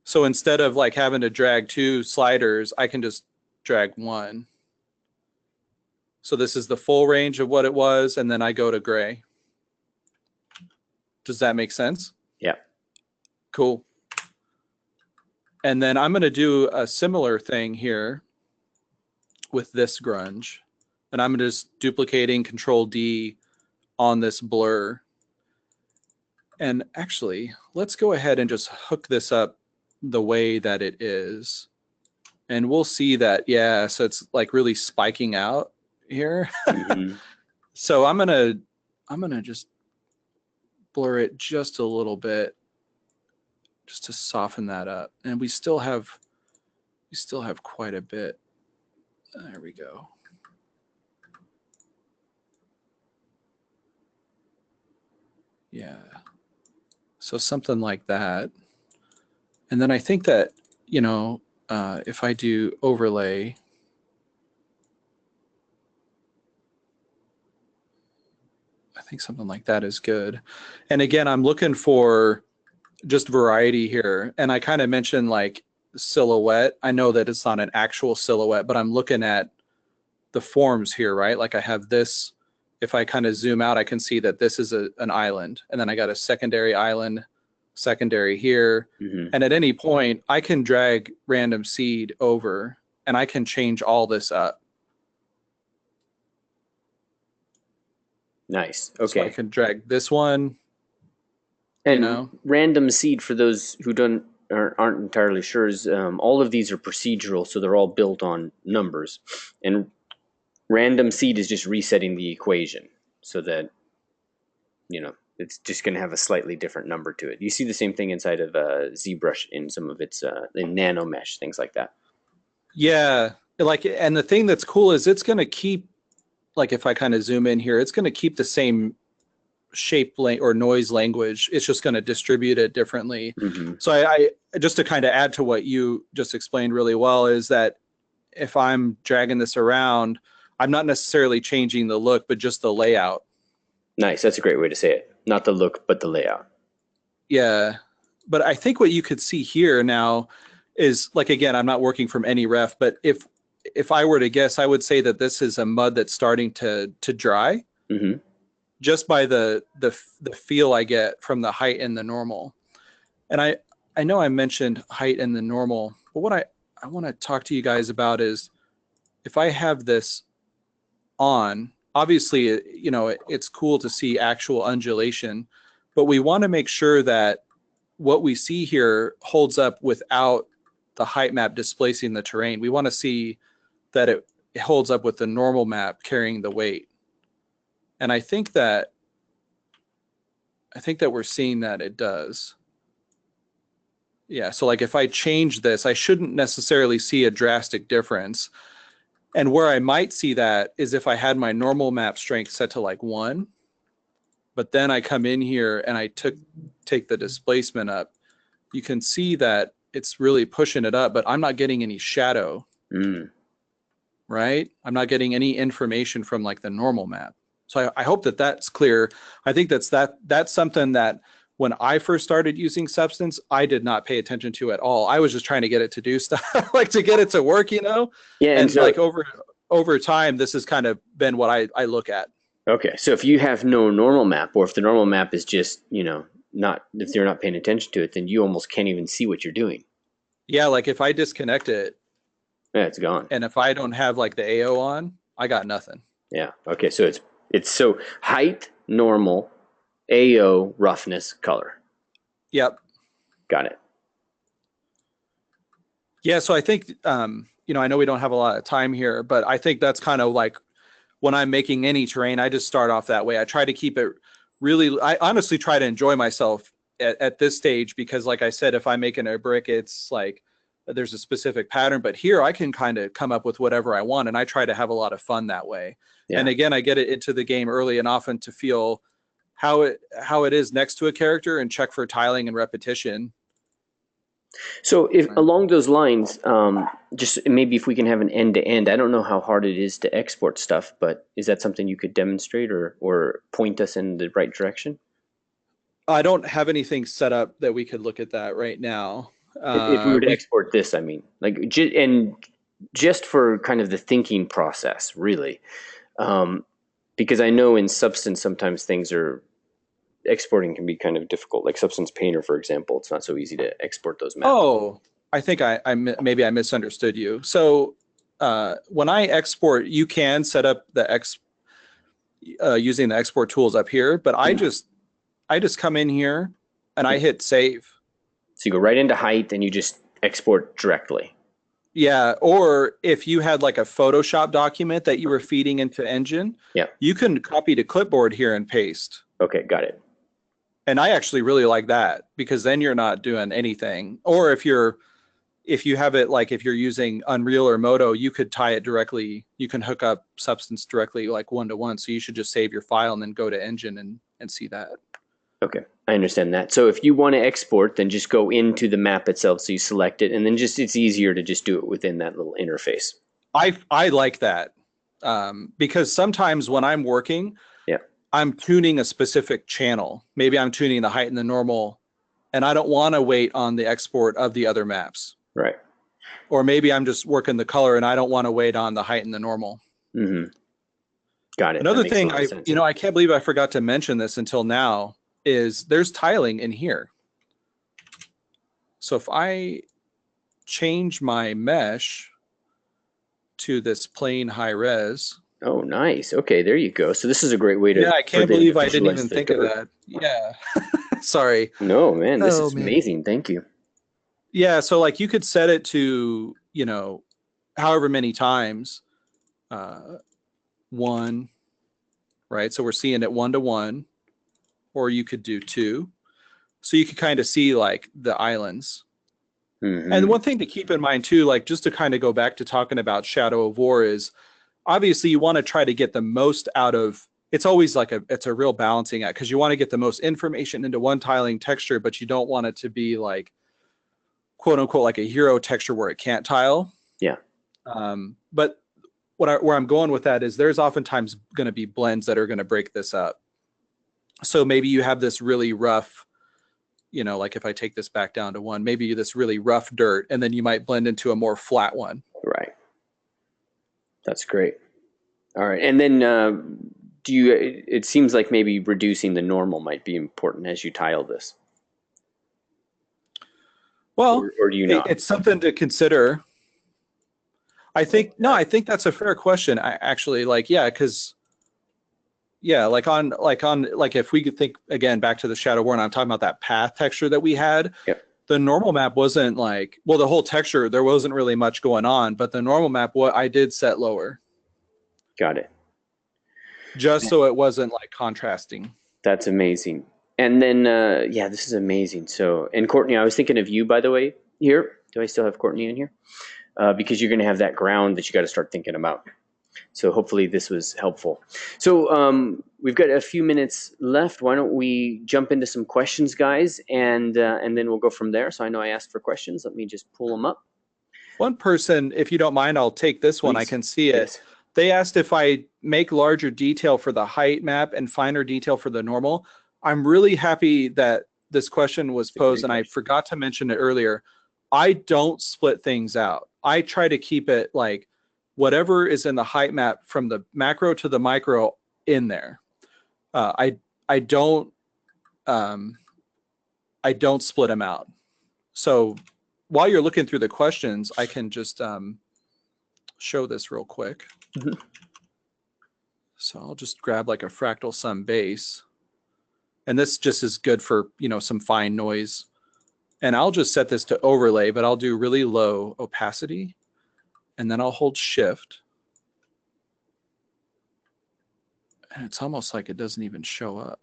So instead of like having to drag two sliders, I can just drag one. So this is the full range of what it was, and then I go to gray. Does that make sense? Yeah. Cool. And then I'm going to do a similar thing here with this grunge. And I'm just duplicating Control D on this blur. And actually, let's go ahead and just hook this up the way that it is. And we'll see that, yeah, so it's like really spiking out here. Hmm. So I'm gonna just blur it just a little bit just to soften that up. And we still have quite a bit. There we go. Yeah. So something like that. And then I think that, if I do overlay, I think something like that is good. And again, I'm looking for just variety here. And I kind of mentioned like silhouette. I know that it's not an actual silhouette, but I'm looking at the forms here, right? Like I have this, if I kind of zoom out, I can see that this is an island. And then I got a secondary island, secondary here. Hmm. And at any point, I can drag random seed over and I can change all this up. Nice. So I Okay. can drag this one, you And know. random seed, for those who don't aren't entirely sure, is all of these are procedural, so they're all built on numbers. And random seed is just resetting the equation so that it's just going to have a slightly different number to it. You see the same thing inside of Zbrush in some of its in nano mesh things like that. Yeah. Like, and the thing that's cool is it's going to keep, like, if I kind of zoom in here, it's going to keep the same shape or noise language. It's just going to distribute it differently. Hmm. So I just to kind of add to what you just explained really well is that if I'm dragging this around, I'm not necessarily changing the look, but just the layout. Nice. That's a great way to say it. Not the look, but the layout. Yeah. But I think what you could see here now is like, again, I'm not working from any ref, but if I were to guess, I would say that this is a mud that's starting to dry Hmm. just by the feel I get from the height and the normal. And I know I mentioned height and the normal, but what I want to talk to you guys about is if I have this on, obviously, it's cool to see actual undulation, but we want to make sure that what we see here holds up without the height map displacing the terrain. We want to see that it holds up with the normal map carrying the weight. And I think that we're seeing that it does. Yeah, so like if I change this, I shouldn't necessarily see a drastic difference. And where I might see that is if I had my normal map strength set to like 1, but then I come in here and I take the displacement up, you can see that it's really pushing it up, but I'm not getting any shadow, right? I'm not getting any information from like the normal map. So I hope that that's clear. I think that's something that when I first started using Substance, I did not pay attention to at all. I was just trying to get it to do stuff, like to get it to work, you know? Yeah. And so, like over time, this has kind of been what I look at. Okay. So if you have no normal map, or if the normal map is just, if you're not paying attention to it, then you almost can't even see what you're doing. Yeah. Like if I disconnect it. Yeah, it's gone. And if I don't have like the AO on, I got nothing. Yeah. Okay. So it's so height, normal, AO, roughness, color. Yep. Got it. Yeah. So I think, I know we don't have a lot of time here, but I think that's kind of like when I'm making any terrain, I just start off that way. I try to keep it really, I honestly try to enjoy myself at this stage, because like I said, if I'm making a brick, it's like, there's a specific pattern, but here I can kind of come up with whatever I want. And I try to have a lot of fun that way. Yeah. And again, I get it into the game early and often to feel how it is next to a character and check for tiling and repetition. So if along those lines, just maybe if we can have an end to end, I don't know how hard it is to export stuff, but is that something you could demonstrate or point us in the right direction? I don't have anything set up that we could look at that right now. If we were to export this, I mean, like, and just for kind of the thinking process, really, because I know in Substance sometimes exporting can be kind of difficult. Like Substance Painter, for example, it's not so easy to export those maps. Oh, I think maybe I misunderstood you. So when I export, you can set up the using the export tools up here, but I just come in here and I hit save. So you go right into height and you just export directly. Yeah, or if you had like a Photoshop document that you were feeding into Engine, you can copy to clipboard here and paste. Okay, got it. And I actually really like that, because then you're not doing anything. Or if you have it, like if you're using Unreal or Modo, you could tie it directly. You can hook up Substance directly, like 1-to-1. So you should just save your file and then go to Engine and see that. Okay, I understand that. So if you want to export, then just go into the map itself. So you select it, and then it's easier to just do it within that little interface. I like that, because sometimes when I'm working, I'm tuning a specific channel. Maybe I'm tuning the height and the normal, and I don't want to wait on the export of the other maps. Right. Or maybe I'm just working the color and I don't want to wait on the height and the normal. Mm-hmm. Got it. Another thing, I can't believe I forgot to mention this until now, is there's tiling in here. So if I change my mesh to this plain high res. Oh, nice. Okay, there you go. So this is a great way to. Yeah, I can't believe I didn't even think of that. Yeah. Sorry. No, man, this is amazing. Thank you. Yeah, so like you could set it to, however many times, 1, right? So we're seeing it 1-to-1, or you could do 2. So you could kind of see like the islands. Mm-hmm. And one thing to keep in mind too, like just to kind of go back to talking about Shadow of War, is obviously you want to try to get the most out of, it's always like it's a real balancing act, because you want to get the most information into one tiling texture, but you don't want it to be like, quote unquote, like a hero texture where it can't tile. Yeah. But where I'm going with that is there's oftentimes going to be blends that are going to break this up. So maybe you have this really rough, like if I take this back down to 1, maybe this really rough dirt, and then you might blend into a more flat one. Right. That's great. All right. And then it seems like maybe reducing the normal might be important as you tile this. Well, or do you not? It's something to consider. I think that's a fair question. Because if we could think again back to the Shadow War, and I'm talking about that path texture that we had. Yep. The normal map wasn't the whole texture, there wasn't really much going on, but the normal map, what I did set lower. Got it. just so it wasn't like contrasting. That's amazing. And then, yeah, this is amazing. So, and Courtney, I was thinking of you, by the way, here. Do I still have Courtney in here? Because you're going to have that ground that you got to start thinking about. So hopefully this was helpful. So we've got a few minutes left. Why don't we jump into some questions, guys, and then we'll go from there. So I know I asked for questions. Let me just pull them up. One person, if you don't mind, I'll take this one. I can see it. Yes. They asked if I make larger detail for the height map and finer detail for the normal. I'm really happy that this question was posed, and I forgot to mention it earlier. I don't split things out. I try to keep it like whatever is in the height map from the macro to the micro in there. I don't split them out. So while you're looking through the questions, I can just show this real quick. Mm-hmm. So I'll just grab like a fractal sum base. And this just is good for, you know, some fine noise. And I'll just set this to overlay, but I'll do really low opacity. And then I'll hold shift. And it's almost like it doesn't even show up.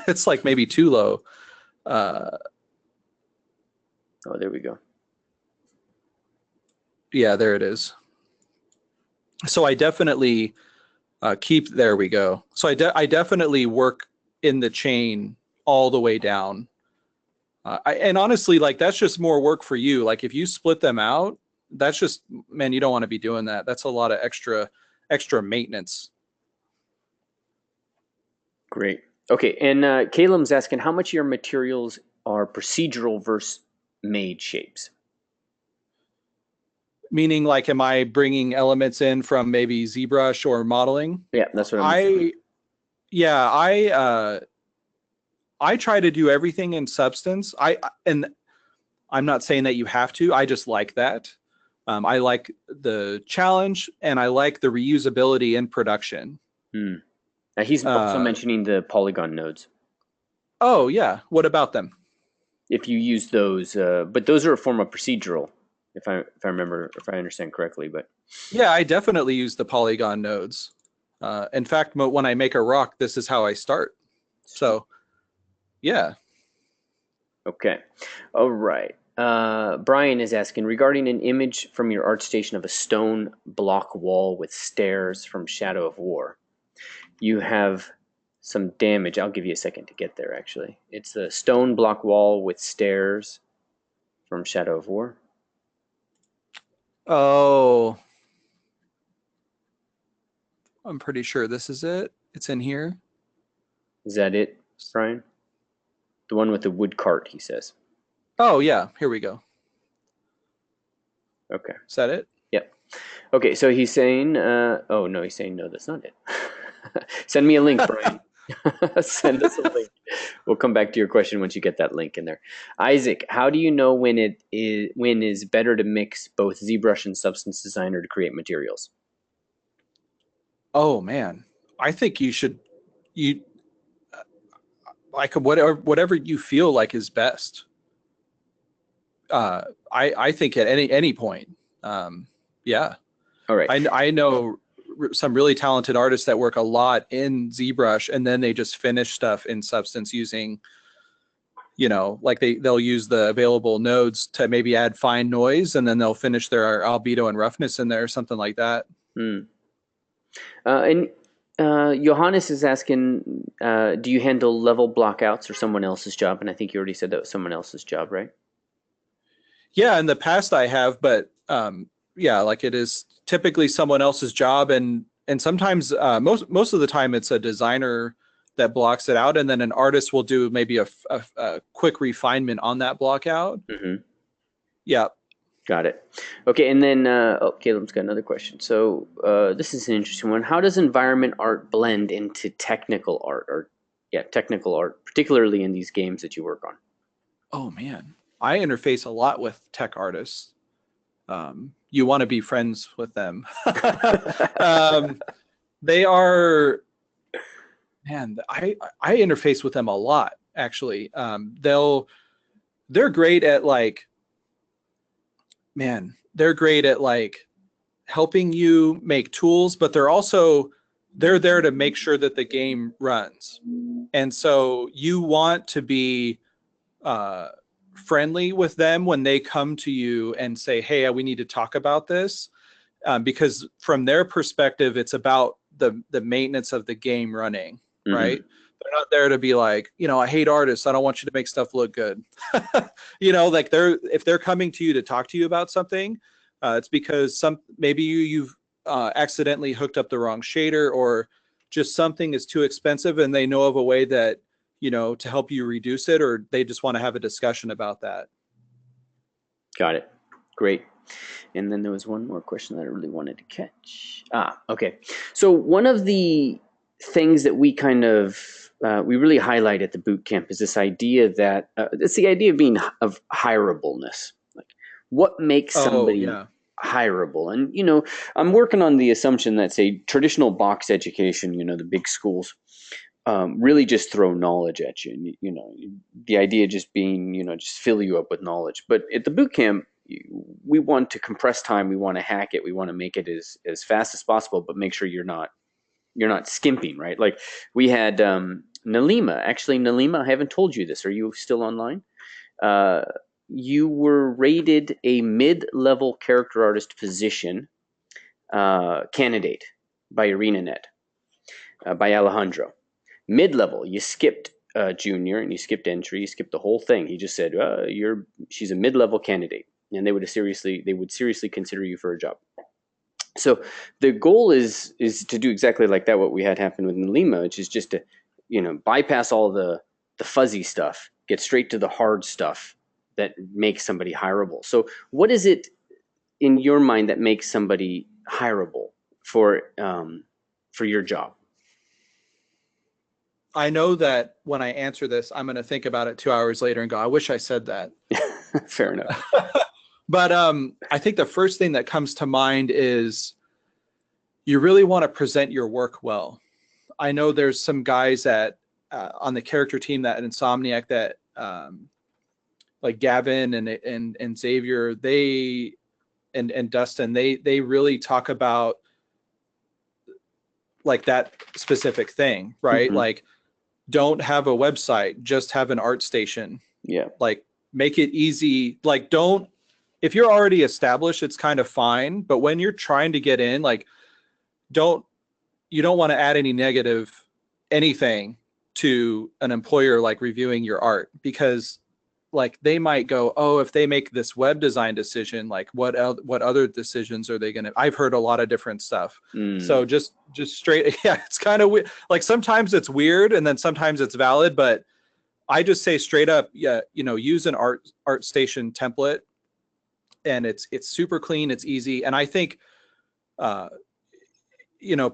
It's like maybe too low. Oh, there we go. Yeah, there it is. So I definitely there we go. So I definitely work in the chain all the way down. And honestly, like that's just more work for you. Like if you split them out, that's just, man, you don't want to be doing that. That's a lot of extra maintenance. Great. Okay, and Caleb's asking how much of your materials are procedural versus made shapes? Meaning, like, am I bringing elements in from maybe Zbrush or modeling? Yeah, that's what I'm saying. I try to do everything in Substance. And I'm not saying that you have to. I just like that. I like the challenge, and I like the reusability in production. Now he's also mentioning the polygon nodes. Oh yeah, what about them? If you use those, but those are a form of procedural, if I remember, if I understand correctly. But yeah, I definitely use the polygon nodes. In fact, when I make a rock, this is how I start. So, yeah. Okay, all right. Brian is asking regarding an image from your ArtStation of a stone block wall with stairs from Shadow of War. You have some damage. I'll give you a second to get there, actually. It's a stone block wall with stairs from Shadow of War. Oh, I'm pretty sure this is it. It's in here. Is that it, Brian? The one with the wood cart, he says. Oh, yeah. Here we go. Okay. Is that it? Yep. Okay, so he's saying, oh, no, he's saying, no, that's not it. Send me a link, Brian. Send us a link. We'll come back to your question once you get that link in there. Isaac, how do you know when it is better to mix both ZBrush and Substance Designer to create materials? Oh man, I think you like whatever you feel like is best. I think at any point, yeah. All right. I know some really talented artists that work a lot in ZBrush, and then they just finish stuff in Substance using, you know, like they'll use the available nodes to maybe add fine noise, and then they'll finish their albedo and roughness in there or something like that. And Johannes is asking, do you handle level blockouts or someone else's job? And I think you already said that was someone else's job, right? Yeah, in the past I have, but yeah, like it is typically someone else's job, and sometimes most of the time it's a designer that blocks it out, and then an artist will do maybe a quick refinement on that block out. Mm-hmm. Yeah. Got it. Okay, and then Caleb's got another question. So this is an interesting one. How does environment art blend into technical art, technical art, particularly in these games that you work on? Oh man, I interface a lot with tech artists. You want to be friends with them. They are, man, I interface with them a lot, actually. They're great at like helping you make tools, but they're there to make sure that the game runs. And so you want to be friendly with them when they come to you and say, hey, we need to talk about this. Because from their perspective, it's about the maintenance of the game running, right? They're not there to be like, I hate artists, I don't want you to make stuff look good. Like if they're coming to you to talk to you about something, it's because maybe you've accidentally hooked up the wrong shader, or just something is too expensive and they know of a way that, to help you reduce it, or they just want to have a discussion about that. Got it. Great. And then there was one more question that I really wanted to catch. Okay. So one of the things that we kind of we really highlight at the boot camp is this idea that it's the idea of hireableness. Like, what makes somebody hireable? And I'm working on the assumption that, say, traditional box education, the big schools, really just throw knowledge at you. And, the idea just being, just fill you up with knowledge. But at the boot camp, we want to compress time. We want to hack it. We want to make it as fast as possible, but make sure you're not skimping, right? Like we had Nalima. Actually, Nalima, I haven't told you this. Are you still online? You were rated a mid-level character artist position candidate by ArenaNet, by Alejandro. Mid-level, you skipped junior and you skipped entry, you skipped the whole thing. He just said, she's a mid-level candidate, and they would seriously consider you for a job. So the goal is to do exactly like that, what we had happen with Nalima, which is just to, bypass all the fuzzy stuff, get straight to the hard stuff that makes somebody hireable. So what is it in your mind that makes somebody hireable for your job? I know that when I answer this, I'm going to think about it 2 hours later and go, I wish I said that. Fair enough. But I think the first thing that comes to mind is you really want to present your work well. I know there's some guys on the character team that at Insomniac that like Gavin and Xavier, and Dustin, they really talk about like that specific thing, right? Mm-hmm. Like, don't have a website, just have an art station. Yeah. Like, make it easy. Like, if you're already established, it's kind of fine. But when you're trying to get in, like, you don't want to add anything to an employer, like reviewing your art, because like they might go, oh, if they make this web design decision, like what other decisions are they going to, I've heard a lot of different stuff. So just straight. Yeah. It's kind of weird. Like sometimes it's weird and then sometimes it's valid, but I just say straight up, yeah, use an art station template, and it's super clean. It's easy. And I think,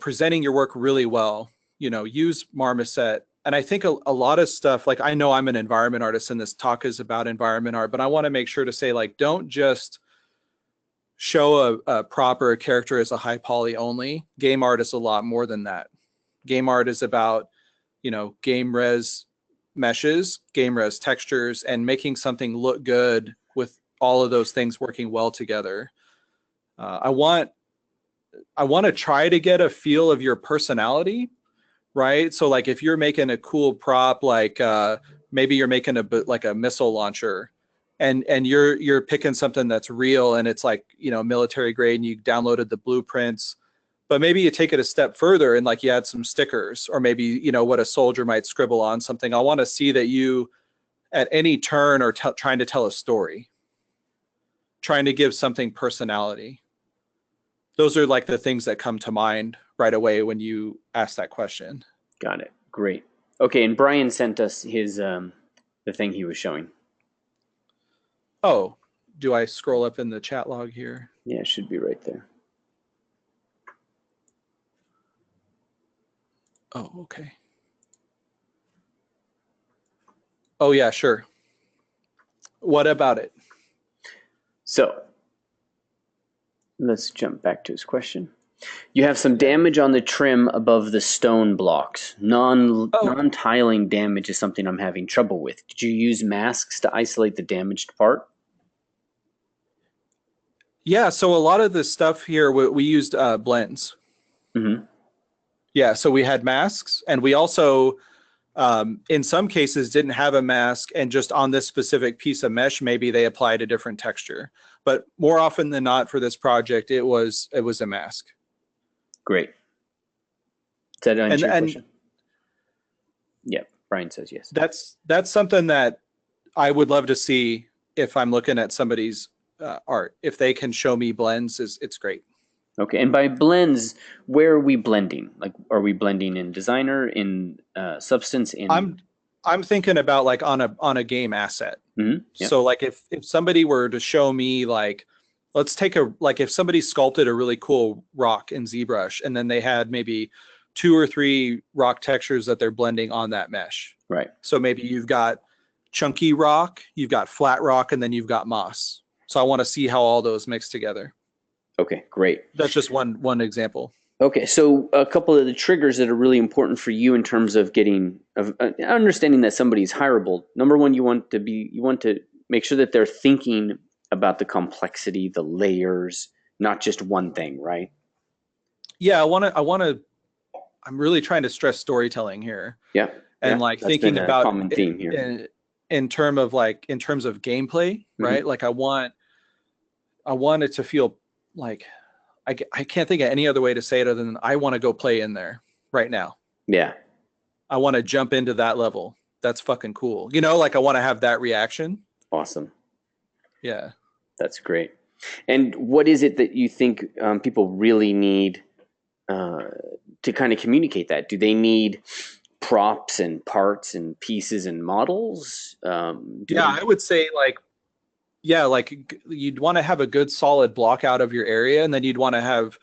presenting your work really well, use Marmoset. And I think a lot of stuff, like I know I'm an environment artist and this talk is about environment art, but I want to make sure to say, like, don't just show a proper character as a high poly only. Game art is a lot more than that. Game art is about, game res meshes, game res textures, and making something look good with all of those things working well together. I want to try to get a feel of your personality, right? So like if you're making a cool prop, like maybe you're making a missile launcher, and you're picking something that's real and it's like, military grade, and you downloaded the blueprints, but maybe you take it a step further and like you add some stickers, or maybe, what a soldier might scribble on something. I want to see that you at any turn are trying to tell a story, trying to give something personality. Those are like the things that come to mind right away when you ask that question. Got it. Great. Okay, and Brian sent us his the thing he was showing. Oh, do I scroll up in the chat log here? Yeah, it should be right there. Oh, okay. Oh yeah, sure. What about it? So let's jump back to his question. You have some damage on the trim above the stone blocks. Non-tiling damage is something I'm having trouble with. Did you use masks to isolate the damaged part? Yeah, so a lot of the stuff here, we used blends. Mm-hmm. Yeah, so we had masks, and we also, in some cases, didn't have a mask, and just on this specific piece of mesh, maybe they applied a different texture. But more often than not, for this project, it was a mask. Great. Does that And answer your and question? Yeah, Brian says yes. that's something that I would love to see if I'm looking at somebody's art. If they can show me blends, it's great. Okay, and by blends, where are we blending? Like, are we blending in designer, in substance, in? I'm thinking about like on a game asset. Mm-hmm. Yeah. So like if somebody were to show me like, let's take a, like if somebody sculpted a really cool rock in ZBrush and then they had maybe 2 or 3 rock textures that they're blending on that mesh. Right. So maybe you've got chunky rock, you've got flat rock, and then you've got moss. So I want to see how all those mix together. Okay, great. That's just one example. Okay, so a couple of the triggers that are really important for you in terms of getting of understanding that somebody's hireable. Number one, you want to make sure that they're thinking about the complexity, the layers, not just one thing, right? Yeah, I'm really trying to stress storytelling here. Yeah, And yeah, like that's been thinking a about common theme here. in terms of gameplay, right? Mm-hmm. Like I want it to feel like I can't think of any other way to say it other than I want to go play in there right now. Yeah, I want to jump into that level. That's fucking cool. You know, like I want to have that reaction. awesome. Yeah. That's great. And what is it that you think people really need to kind of communicate that? Do they need props and parts and pieces and models? Yeah, I would say like, yeah, like you'd want to have a good solid block out of your area, and then you'd want to have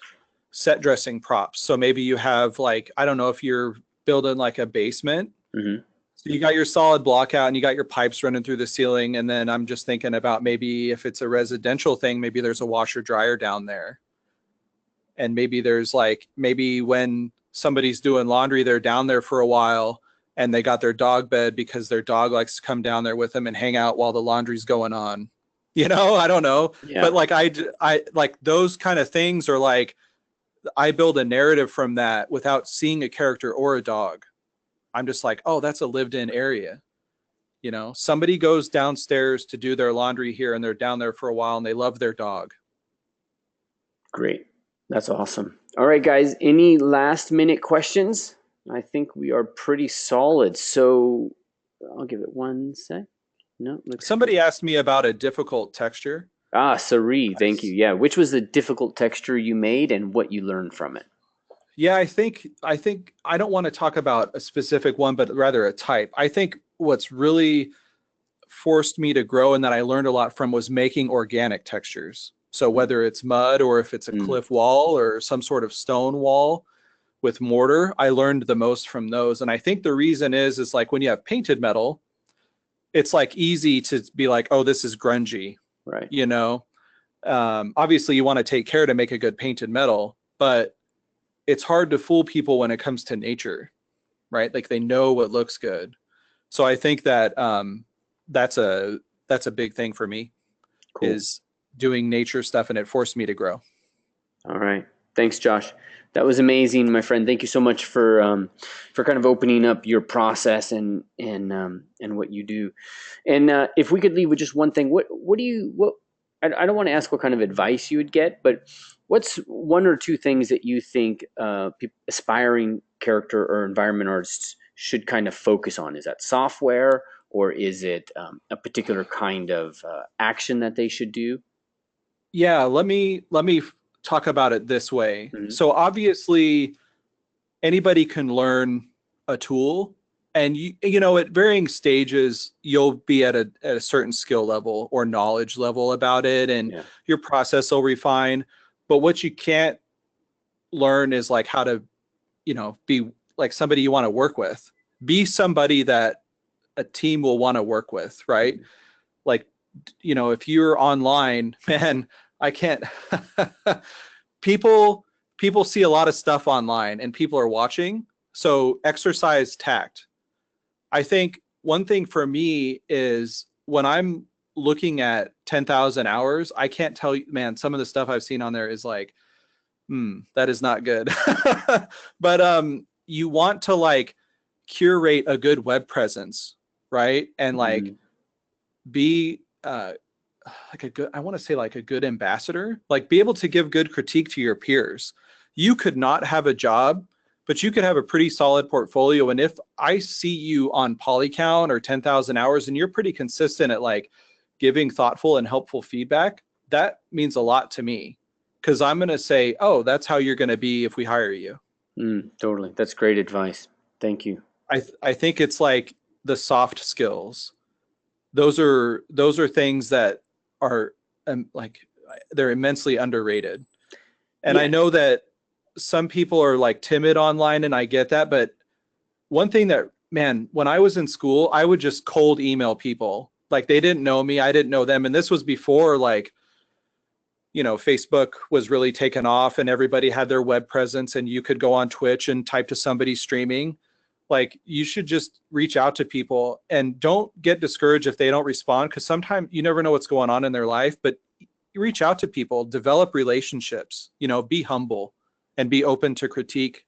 set dressing props. So maybe you have like, I don't know if you're building like a basement. Mm-hmm. So you got your solid block out and you got your pipes running through the ceiling. And then I'm just thinking about maybe if it's a residential thing, maybe there's a washer dryer down there. And maybe there's like, maybe when somebody's doing laundry, they're down there for a while and they got their dog bed because their dog likes to come down there with them and hang out while the laundry's going on. You know, I don't know. Yeah. But like I like those kind of things are like, I build a narrative from that without seeing a character or a dog. I'm just like, oh, that's a lived in area. You know, somebody goes downstairs to do their laundry here and they're down there for a while and they love their dog. Great. That's awesome. All right, guys. Any last minute questions? I think we are pretty solid. So I'll give it one sec. No, Somebody asked me about a difficult texture. Sari, thank you. Yeah, which was the difficult texture you made and what you learned from it? Yeah, I think I don't want to talk about a specific one, but rather a type. I think what's really forced me to grow and that I learned a lot from was making organic textures. So whether it's mud or if it's a cliff wall or some sort of stone wall with mortar, I learned the most from those. And I think the reason is like when you have painted metal, it's like easy to be like, oh, this is grungy, Right. you know. Obviously you want to take care to make a good painted metal, but it's hard to fool people when it comes to nature, right? Like they know what looks good. So I think that that's a big thing for me. Cool. Is doing nature stuff, and it forced me to grow. All right. Thanks, Josh. That was amazing, my friend. Thank you so much for kind of opening up your process and what you do. And if we could leave with just one thing, what I don't want to ask what kind of advice you would get, but what's one or two things that you think aspiring character or environment artists should kind of focus on? Is that software, or is it a particular kind of action that they should do? Yeah, let me talk about it this way. Mm-hmm. So obviously anybody can learn a tool, and you know at varying stages you'll be at a certain skill level or knowledge level about it, and your process will refine. But what you can't learn is like how to, you know, be like somebody you want to work with. Be somebody that a team will want to work with, right? Mm-hmm. Like, you know, if you're online, man, I can't people see a lot of stuff online and people are watching. So exercise tact. I think one thing for me is when I'm looking at 10,000 hours, I can't tell you, man, some of the stuff I've seen on there is like, that is not good. But you want to like curate a good web presence, right? And like be like a good, I want to say like a good ambassador, like be able to give good critique to your peers. You could not have a job, but you could have a pretty solid portfolio. And if I see you on Polycount or 10,000 hours and you're pretty consistent at like giving thoughtful and helpful feedback, that means a lot to me, because I'm going to say, oh, that's how you're going to be if we hire you. Totally. That's great advice. Thank you. I think it's like the soft skills. Those are things that are like, they're immensely underrated. And I know that some people are like timid online, and I get that. But one thing that, man, when I was in school, I would just cold email people. Like they didn't know me, I didn't know them. And this was before like, you know, Facebook was really taken off and everybody had their web presence and you could go on Twitch and type to somebody streaming. Like you should just reach out to people and don't get discouraged if they don't respond, because sometimes you never know what's going on in their life. But reach out to people, develop relationships, you know, be humble and be open to critique,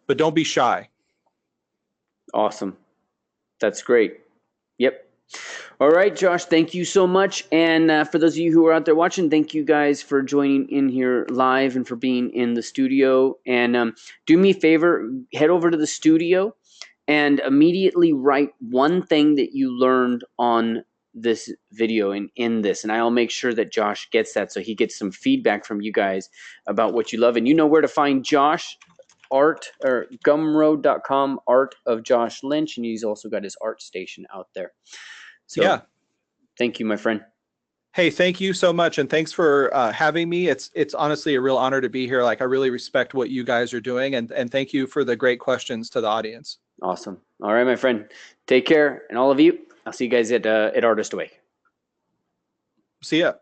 but don't be shy. Awesome. That's great. Yep. All right, Josh, thank you so much. And for those of you who are out there watching, thank you guys for joining in here live and for being in the studio. And do me a favor, head over to the studio and immediately write one thing that you learned on this video and in this. And I'll make sure that Josh gets that so he gets some feedback from you guys about what you love. And you know where to find Josh. Art or gumroad.com, art of Josh Lynch, and he's also got his art station out there. So yeah, thank you, my friend. Hey, thank you so much, and thanks for having me. It's honestly a real honor to be here. Like I really respect what you guys are doing, and thank you for the great questions to the audience. Awesome. All right, my friend. Take care, and all of you. I'll see you guys at Artist Awake. See ya.